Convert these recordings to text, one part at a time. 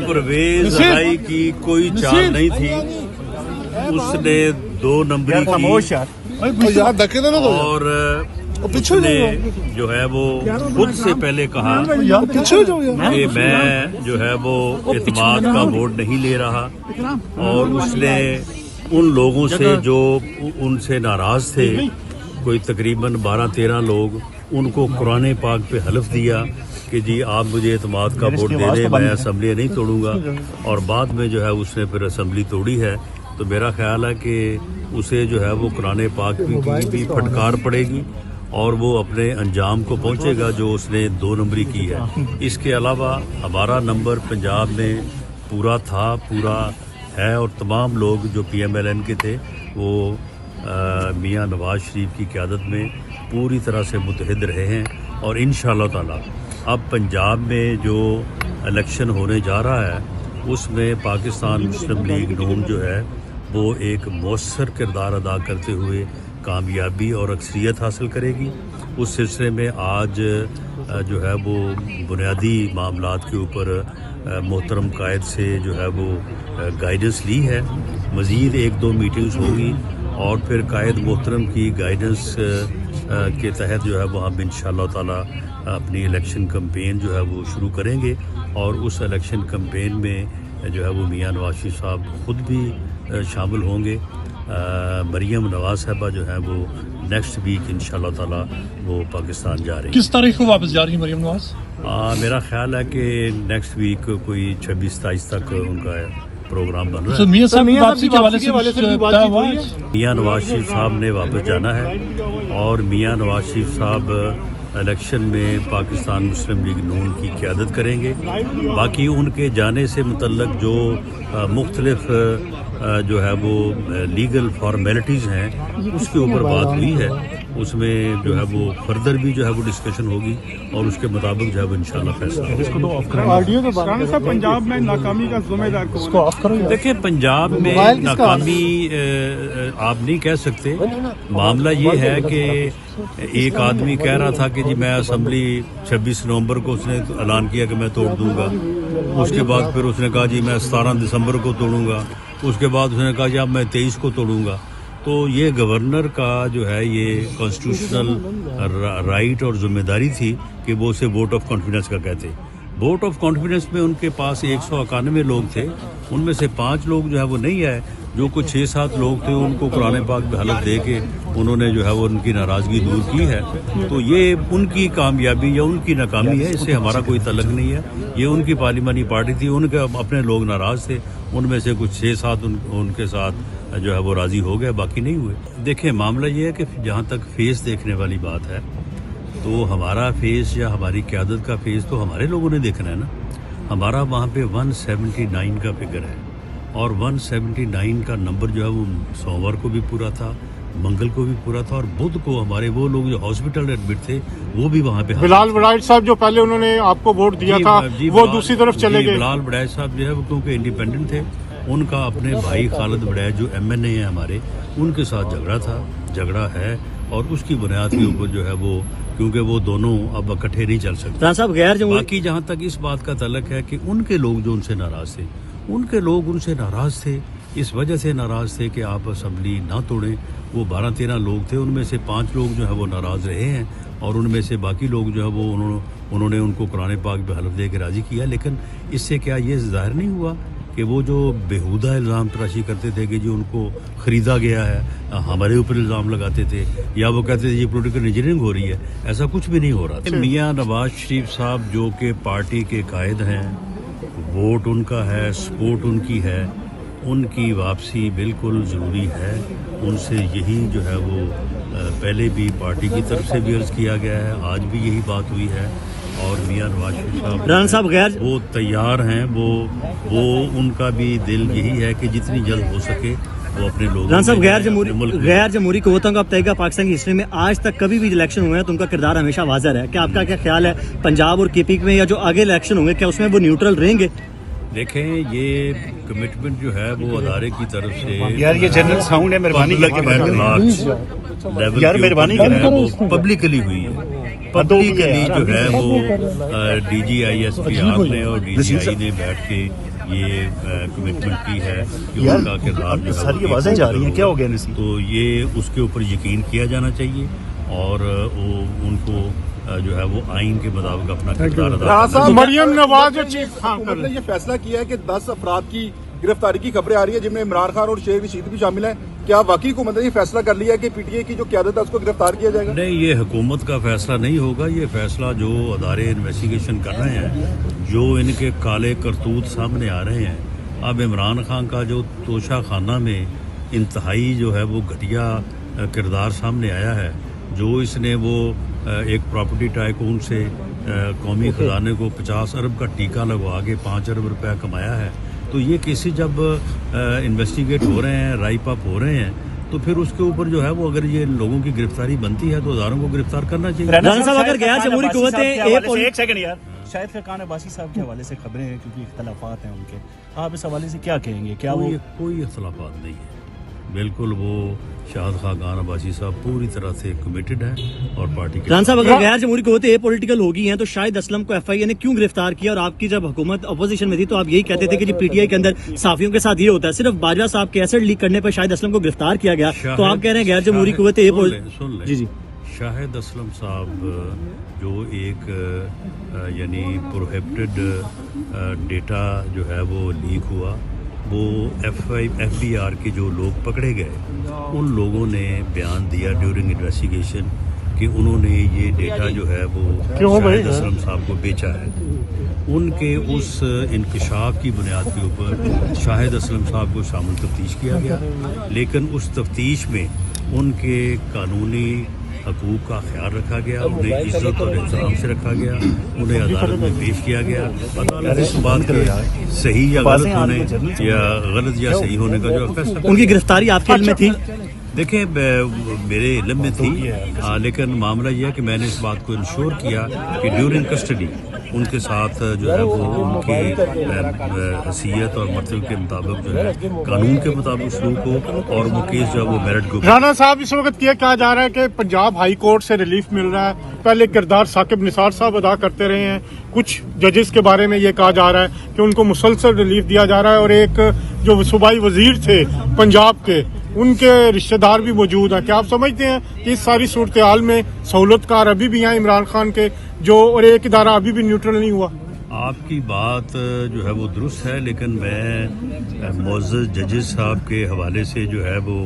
परवेज अलाई की कोई चाल नहीं थी, उसने 2 नंबरी की और उसने जो है वो खुद से पहले कहा कि मैं जो है वो एतमाद का वोट नहीं ले रहा, और उसने उन लोगों से जो उनसे नाराज थे, कोई तकरीबन 12-13 लोग, उनको कुरान पाक पे हलफ दिया कि जी आप मुझे एतमाद का वोट दे दें, मैं असम्बली नहीं तोड़ूंगा, और बाद में जो है उसने फिर असम्बली तोड़ी है। तो मेरा ख्याल है कि उसे जो है वो कुरान पाक की भी फटकार पड़ेगी और वो अपने अंजाम को पहुंचेगा जो उसने 2 नंबरी की है। इसके अलावा हमारा नंबर पंजाब में पूरा था, पूरा है, और तमाम लोग जो PMLN के थे वो मियां नवाज शरीफ की क़यादत में पूरी तरह से मुत्तहिद रहे हैं। और इंशाअल्लाह ताला अब पंजाब में जो इलेक्शन होने जा रहा है उसमें पाकिस्तान मुस्लिम लीग नून जो है वो एक मौसर किरदार अदा करते हुए कामयाबी और अक्सरियत हासिल करेगी। उस सिलसिले में आज जो है वो बुनियादी मामलात के ऊपर मोहतरम कायद से जो है वो गाइडेंस ली है। मज़ीद 1-2 मीटिंग्स होगी और फिर कायद मोहतरम की गाइडेंस के तहत जो है वो हम इंशाअल्लाह ताला अपनी इलेक्शन कैंपेन जो है वो शुरू करेंगे, और उस इलेक्शन कैंपेन में जो है वो मियां नवाज शरीफ साहब खुद भी शामिल होंगे। मरियम नवाज साहबा जो है वो नेक्स्ट वीक इंशाअल्लाह ताला वो पाकिस्तान जा रही हैं। किस तारीख को वापस जा रही है मरियम नवाज? मेरा ख्याल है कि नेक्स्ट वीक कोई 26-27 तक उनका प्रोग्राम बन रहा है। मियां साहब वापसी के हवाले से मियां नवाज शरीफ साहब ने वापस जाना है, और मियां नवाज शरीफ साहब इलेक्शन में पाकिस्तान मुस्लिम लीग नून की क़यादत करेंगे। बाकी उनके जाने से मुतल्लक जो मुख्तलिफ जो है वो लीगल फॉर्मेलिटीज़ हैं उसके ऊपर बात हुई है, उसमें जो है वो फर्दर भी जो है वो डिस्कशन होगी और उसके मुताबिक जो है वो इंशाल्लाह फैसला होगा। पंजाब में नाकामी का जिम्मेदार कौन है? देखिए, पंजाब में नाकामी आप नहीं कह सकते। मामला ये है कि एक आदमी कह रहा था कि जी मैं असम्बली 26 नवंबर को उसने ऐलान किया कि मैं तोड़ दूंगा, उसके बाद फिर उसने कहा जी मैं 17 दिसंबर को तोड़ूंगा, उसके बाद उसने कहा जी अब मैं 23 को तोड़ूंगा। तो ये गवर्नर का जो है ये कॉन्स्टिट्यूशनल राइट और जिम्मेदारी थी कि वो उसे वोट ऑफ कॉन्फिडेंस का कहते। वोट ऑफ कॉन्फिडेंस में उनके पास 191 लोग थे, उनमें से 5 लोग जो है वो नहीं आए। जो कुछ 6-7 लोग थे उनको कुरान पाक में हलफ दे के उन्होंने जो है वो उनकी नाराज़गी दूर की है। तो ये उनकी कामयाबी या उनकी नाकामी है, इससे हमारा कोई तल्लुक नहीं है। ये उनकी पार्लिमानी पार्टी थी, उनके अपने लोग नाराज़ थे, उनमें से कुछ 6-7 उनके साथ जो है वो राज़ी हो गए, बाकी नहीं हुए। देखें, मामला ये है कि जहाँ तक फेस देखने वाली बात है तो हमारा फेस या हमारी क़यादत का फेस तो हमारे लोगों ने देखना है ना। हमारा वहाँ पे 179 का फिगर है, और 179 का नंबर जो है वो सोमवार को भी पूरा था, मंगल को भी पूरा था, और बुध को हमारे वो लोग जो हॉस्पिटल एडमिट थे वो भी वहाँ पे। बिलाल बड़ाइच साहब जो पहले उन्होंने आपको वोट दिया था वो दूसरी तरफ चले गए। बिलाल बड़ाइच साहब जो है वो क्योंकि इंडिपेंडेंट थे, उनका अपने भाई खालिद बड़ाइच जो MNA है हमारे, उनके साथ झगड़ा है, और उसकी बुनियाद के ऊपर जो है वो, क्योंकि वो दोनों अब इकट्ठे नहीं चल सकते। बाकी जहाँ तक इस बात का तल्लुक है कि उनके लोग जो उनसे नाराज थे, उनके लोग उनसे नाराज थे, इस वजह से नाराज थे कि आप असम्बली ना तोड़ें। वो 12-13 लोग थे, उनमें से 5 लोग जो है वो नाराज रहे हैं, और उनमें से बाकी लोग जो है वो उन्होंने उनको कुरान पाक पे हलफ दे के राज़ी किया। लेकिन इससे क्या ये ज़ाहिर नहीं हुआ कि वो जो बेहुदा इल्ज़ाम तराशी करते थे कि जी उनको ख़रीदा गया है, हमारे ऊपर इल्ज़ाम लगाते थे, या वो कहते थे ये पॉलिटिकल इंजीनियरिंग हो रही है, ऐसा कुछ भी नहीं हो रहा था। मियां नवाज शरीफ साहब जो कि पार्टी के कायद हैं, वोट उनका है, सपोर्ट उनकी है, उनकी वापसी बिल्कुल ज़रूरी है। उनसे यही जो है वो पहले भी पार्टी की तरफ से भी अर्ज़ किया गया है, आज भी यही बात हुई है, और मियां नवाज शरीफ साहब गैर वो तैयार हैं। वो उनका भी दिल यही है कि जितनी जल्द हो सके वो अपने लोगों साहब गैर जमहूरी क़ुव्वतों का तहगा पाकिस्तान की हिस्ट्री में आज तक कभी भी इलेक्शन हुए हैं तो उनका किरदार हमेशा वाज़ह है। क्या आपका क्या ख्याल है पंजाब और KP में या जो आगे इलेक्शन होंगे क्या उसमें वो न्यूट्रल रहेंगे? देखें, ये कमिटमेंट जो है वो अदारे की तरफ से, यार ये जनरल साउंड है, मेहरबानी करके लेवल यार मेहरबानी वो पब्लिकली हुई है। पब्लिकली जो है वो DGISP आपने और DGI ने बैठ के ये कमिटमेंट की है कि उनका किरदार जो है सारी आवाजें जा रही हैं, क्या हो गया नसीब? तो ये उसके ऊपर यकीन किया जाना चाहिए और वो उनको जो है वो आइन के मुताबिक अपना किरदार अदा करना। मरियम नवाज और चीफ खान मतलब ये फैसला किया है कि 10 अफराद की गिरफ्तारी की खबरें आ रही है जिनमें इमरान खान और शेख रशीद भी शामिल हैं। क्या वाकई हुकूमत ने ये फैसला कर लिया है कि PTI की जो क़यादत है उसको गिरफ्तार किया जाएगा? नहीं, ये हुकूमत का फैसला नहीं होगा। ये फैसला जो अदारे इन्वेस्टिगेशन कर रहे हैं, जो इनके काले करतूत सामने आ रहे हैं। अब इमरान खान का जो तोशा खाना में इंतहाई जो है वो घटिया किरदार सामने आया है, जो इसने वो एक प्रॉपर्टी टाइकून से कौमी खजाने को 50 अरब का टीका लगवा के 5 अरब रुपया कमाया है। तो ये केसेस जब इन्वेस्टिगेट हो रहे हैं, राइप अप हो रहे हैं, तो फिर उसके ऊपर जो है वो अगर ये लोगों की गिरफ्तारी बनती है तो अदारों को गिरफ्तार करना चाहिए। राना साहब, अगर गैर जमहूरी कुव्वतें एक सेकंड यार, शाहिद खान अब्बासी साहब के हवाले से खबरें हैं क्योंकि इख्तलाफात हैं उनके, आप इस हवाले से क्या कहेंगे? क्या वो कोई इख्तलाफात नहीं है, बिल्कुल वो शाहिद खान अब्बासी साहब पूरी तरह से कमिटेड है और पार्टी के। राना साहब, अगर गैर जमहूरी कुव्वतें एपॉलिटिकल हो गई हैं तो शाहिद असलम को FIA ने क्यों गिरफ्तार किया? और आपकी जब हुकूमत अपोजिशन में थी तो आप यही कहते थे कि जी PTI के अंदर साफियों के साथ ये होता है, सिर्फ बाजवा साहब के एसेट लीक करने पर शाहिद असलम को गिरफ्तार किया गया, तो आप कह रहे हैं गैर जमहूरी कुव्वतें सुन लें। जी शाहिद असलम साहब जो एक यानी प्रोहिबिटेड डेटा जो है वो लीक हुआ, वो FBI के जो लोग पकड़े गए उन लोगों ने बयान दिया ड्यूरिंग इन्वेस्टिगेशन कि उन्होंने ये डेटा जो है वो शाहिद असलम साहब को बेचा है। उनके उस इंकशाफ की बुनियाद के ऊपर शाहिद असलम साहब को शामिल तफ्तीश किया गया, लेकिन उस तफ्तीश में उनके कानूनी हकूक़ का ख्याल रखा गया, उन्हें इज्जत और एहतराम से रखा गया, उन्हें अदालत में पेश किया गया। अदालत इस बात के सही या गलत होने या सही होने का जो फैसला। उनकी गिरफ्तारी आपके इल्म में थी? देखिए, मेरे इल्म में थी, लेकिन मामला यह है कि मैंने इस बात को इंश्योर किया कि ड्यूरिंग कस्टडी उनके साथ जो है वो उनकी हैसियत और मर्तबे के मुताबिक जो है कानून के मुताबिक सलूक हो और वो केस जो है वो मेरिट को। राना साहब, इस वक्त ये कहा जा रहा है कि पंजाब हाई कोर्ट से रिलीफ मिल रहा है। पहले किरदार साकिब निसार साहब अदा करते रहे हैं, कुछ जजेस के बारे में ये कहा जा रहा है कि उनको मुसलसल रिलीफ दिया जा रहा है, और एक जो सूबाई वजीर थे पंजाब के, उनके रिश्तेदार भी मौजूद हैं। क्या आप समझते हैं कि इस सारी सूरत हाल में सहूलतकार अभी भी हैं इमरान खान के, जो और एक इदारा अभी भी न्यूट्रल नहीं हुआ? आपकी बात जो है वो दुरुस्त है, लेकिन मैं मोअज़्ज़ज़ जजेस साहब के हवाले से जो है वो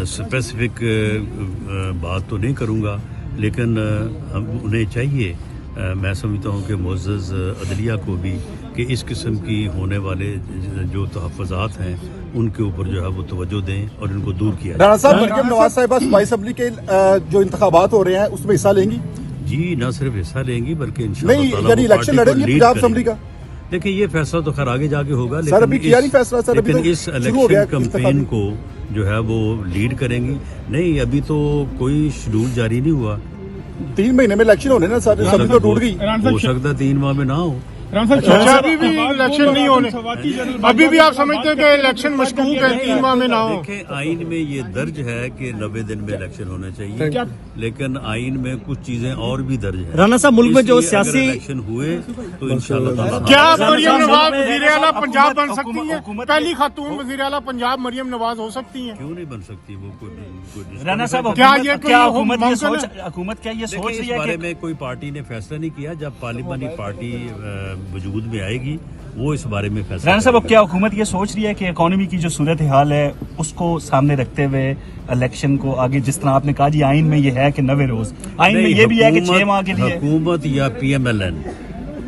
स्पेसिफिक बात तो नहीं करूँगा, लेकिन हम उन्हें चाहिए, मैं समझता हूँ कि मुअज़्ज़ज़ अदलिया को भी, कि इस किस्म की होने वाले जो तहफ़्फ़ुज़ात हैं उनके ऊपर जो है वो तवज्जो दें और इनको दूर किया जाए। राना साहब, मरियम नवाज साहिबा सूबाई असेंबली के जो इंतखाबात हो रहे हैं उसमें हिस्सा लेंगी? जी, न सिर्फ हिस्सा लेंगी बल्कि नहीं, यानी इलेक्शन लड़ेंगी पंजाब असेंबली का? देखिए, ये फैसला तो खैर आगे जाके होगा, सर अभी किया नहीं फैसला सर, लेकिन इस इलेक्शन कैंपेन को जो है वो लीड करेंगी। नहीं, अभी तो कोई शेड्यूल जारी नहीं हुआ। 3 महीने में इलेक्शन होने ना सर, सभी तो टूट गई। हो सकता है 3 माह में ना हो। अभी भी इलेक्शन नहीं होने, अभी भी आप समझते हैं कि इलेक्शन मशकूक है, 3 माह में ना हो? देखें, आइन में ये दर्ज है कि 90 दिन में इलेक्शन होने चाहिए, लेकिन आइन में कुछ चीजें और भी दर्ज है। राना साहब, मुल्क में जो सियासी इलेक्शन हुए तो इंशाल्लाह क्या मरियम नवाज वज़ीर आला पंजाब बन सकती हैं? पहली खातून वज़ीर आला पंजाब मरियम नवाज हो सकती हैं? क्यों नहीं बन सकती वो? राना साहब, क्या ये हुकूमत क्या ये सोच रही है? इस बारे में कोई पार्टी ने फैसला नहीं किया। जब पार्लिमानी पार्टी वजूद में आएगी वो इस बारे में फैसला। राना साहब, क्या हुकूमत ये सोच रही है कि इकोनॉमी की जो सूरत हाल है उसको सामने रखते हुए इलेक्शन को आगे, जिस तरह आपने कहा जी आइन में ये है कि 90 रोज, आइन में ये भी है कि 6 माह के लिए हुकूमत या PMLN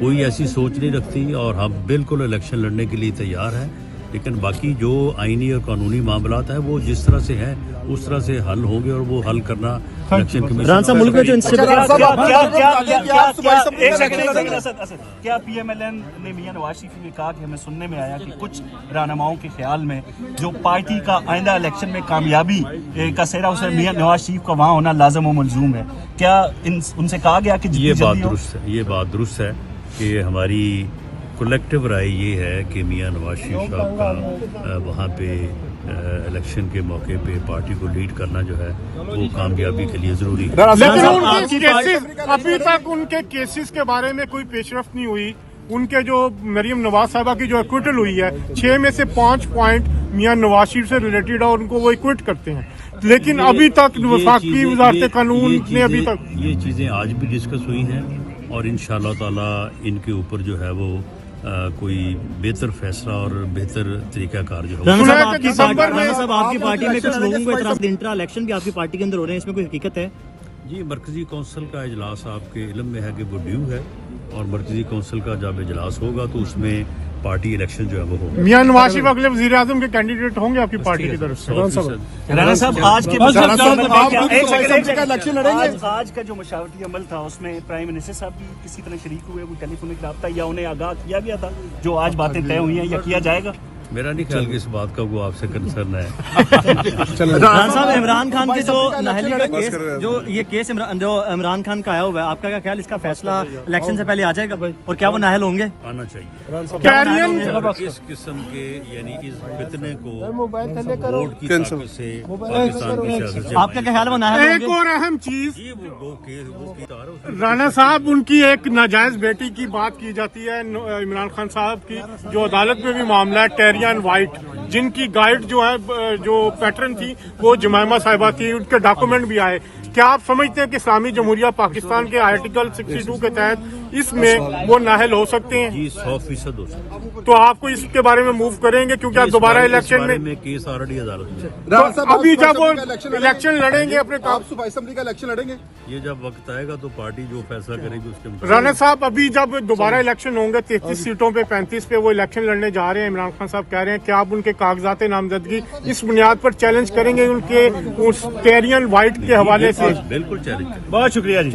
कोई ऐसी सोच नहीं रखती, और हम बिल्कुल इलेक्शन लड़ने के लिए तैयार हैं, लेकिन बाकी जो आइनी और कानूनी मामलात हैं वो जिस तरह से हैं उस तरह से हल होंगे, और वो हल करना इलेक्शन कमीशन। मुल्क में जो क्या PMLN ने मियां नवाज शरीफ ने कहा कि हमें सुनने में आया कि कुछ रहनुमाओं के ख्याल में जो पार्टी का आइंदा इलेक्शन में कामयाबी का सेहरा उसे मियां नवाज शरीफ का वहाँ होना लाजम व मलजूम है? क्या उनसे कहा गया कि ये बात दुरुस्त है कि हमारी कलेक्टिव राय ये है कि मियां नवाज शरीफ साहब का वहाँ पे इलेक्शन के मौके पे पार्टी को लीड करना जो है वो कामयाबी के लिए जरूरी है। लेकिन साहब, उनके आपकी केसेस अभी तक उनके केसेस के बारे में कोई पेशरफ्त नहीं हुई। उनके जो मरियम नवाज साहबा की जो एक्विटल हुई है 6 में से 5 पॉइंट मियां नवाज शरीफ से रिलेटेड है और उनको वो एक्विट करते हैं, लेकिन अभी तक वफाकी वजारत कानून ने अभी तक ये चीज़ें आज भी डिस्कस हुई हैं और इंशाअल्लाह ताला इनके ऊपर जो है वो कोई बेहतर फैसला और बेहतर तरीकाकार जो है राणा सुना है साहब, कि आपकी दिसंबर में आपकी पार्टी में कुछ लोगों को इतराज इंट्रा इलेक्शन भी आपकी पार्टी के अंदर हो रहे हैं, इसमें कोई हकीकत है? जी मरकजी कौंसिल का इजलास आपके इल्म में है कि वो ड्यू है और मरकजी कौंसिल का जब इजलास होगा तो उसमें पार्टी इलेक्शन जो है वो होगा। मियां नवाज शरीफ अगले वजीर आजम के कैंडिडेट होंगे आपकी पार्टी की तरफ से? राणा साहब आज के इलेक्शन लड़ेंगे। आज का जो मशावरती अमल था उसमें प्राइम मिनिस्टर साहब भी किसी तरह शरीक हुए, वो टेलीफोनिक रब्ता या उन्हें आगाह किया गया था जो आज बातें तय हुई हैं या किया जाएगा? मेरा नहीं ख्याल कि इस बात का वो आपसे कंसर्न है। राणा साहब, इमरान खान के जो नाहली का केस, जो ये केस जो इमरान खान का आया हुआ है, आपका क्या ख्याल, इसका फैसला इलेक्शन से पहले आ जाएगा और क्या वो नाहल होंगे? आना चाहिए। कैरियन इस किस्म के यानी इस फितने को वोट की ताकत से पाकिस्तान की सियासत से आपका क्या ख्याल है वो नाहल एक होंगे? और अहम चीज, ये वो की तार राणा साहब उनकी एक नाजायज बेटी की बात की जाती है इमरान खान साहब की, जो अदालत में भी मामला है, टेरियन वाइट, जिनकी गाइड जो है जो पैटर्न थी वो जमाइमा साहिबा थी, उनके डॉक्यूमेंट भी आए। क्या आप समझते हैं कि इस्लामी जमहूरिया पाकिस्तान के आर्टिकल 62 के तहत इसमें वो नाहल हो सकते हैं? जी 100% हो सकता है। तो आपको इसके बारे में मूव करेंगे क्योंकि आप दोबारा इलेक्शन में केस ऑलरेडी अदालत में है। तो अभी जब वो इलेक्शन लड़ेंगे अपने आप सूबाई असेंबली का इलेक्शन लड़ेंगे? ये जब वक्त आएगा तो पार्टी जो फैसला करेगी उसके मुताबिक। राणा साहब, अभी जब दोबारा इलेक्शन होंगे 33 सीटों पे 35 पे वो इलेक्शन लड़ने जा रहे हैं, इमरान खान साहब कह रहे हैं कि आप उनके कागजात नामजदगी इस बुनियाद पर चैलेंज करेंगे उनके उस टेरियन वाइट के हवाले से? बिल्कुल चैलेंज। बहुत शुक्रिया जी।